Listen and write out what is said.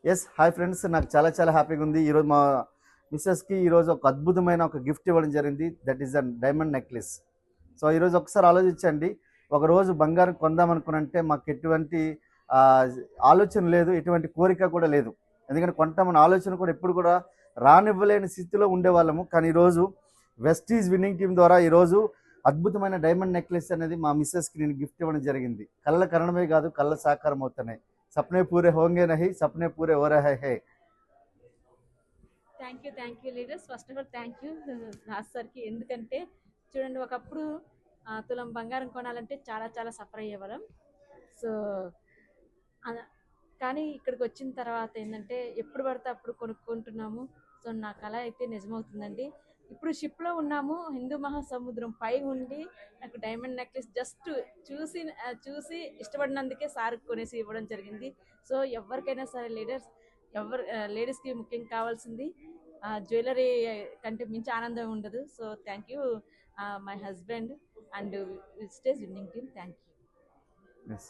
Yes hi friends, నాకు చాలా చాలా హ్యాపీగా ఉంది. ఈరోజు మా మిస్సెస్కి ఈరోజు ఒక అద్భుతమైన ఒక గిఫ్ట్ ఇవ్వడం జరిగింది. That is a diamond necklace. So ఈరోజు ఒకసారి ఆలోచించండి, ఒకరోజు బంగారం కొందాం అనుకున్నంటే మాకు ఎటువంటి ఆ, ఆలోచన లేదు, ఎటువంటి కోరిక కూడా లేదు. ఎందుకంటే కొంటామన్న ఆలోచన కూడా ఎప్పుడు కూడా రానివ్వలేని స్థితిలో ఉండేవాళ్ళము. కానీ ఈరోజు వెస్టీజ్ విన్నింగ్ టీం ద్వారా ఈరోజు అద్భుతమైన డైమండ్ నెక్లెస్ అనేది మా మిస్సెస్కి నేను గిఫ్ట్ ఇవ్వడం జరిగింది. కళ్ళ కరణమే కాదు, కళ్ళ సాకారం అవుతున్నాయి. सपने पूरे होंगे नहीं, सपने पूरे हो रहे हैं. Thank you leaders. First of all thank you Raj సార్కి. ఎందుకంటే చూడండి, ఒకప్పుడు తులం బంగారం కొనాలంటే చాలా చాలా సఫర్ అయ్యేవాళ్ళం. సో కానీ ఇక్కడికి వచ్చిన తర్వాత ఏంటంటే ఎప్పుడు పడితే అప్పుడు కొనుక్కుంటున్నాము. సో నా కళ అయితే నిజమవుతుందండి. ఇప్పుడు షిప్లో ఉన్నాము, హిందూ మహాసముద్రం పై ఉండి నాకు డైమండ్ నెక్లెస్ జస్ట్ చూసి ఇష్టపడినందుకే సార్ కొనేసి ఇవ్వడం జరిగింది. సో ఎవరికైనా సరే లీడర్స్, లేడీస్కి ముఖ్యంగా కావాల్సింది జ్యువెలరీ కంటే మించి ఆనందం ఉండదు. So thank you my husband and stage winning team. Thank you. Yes.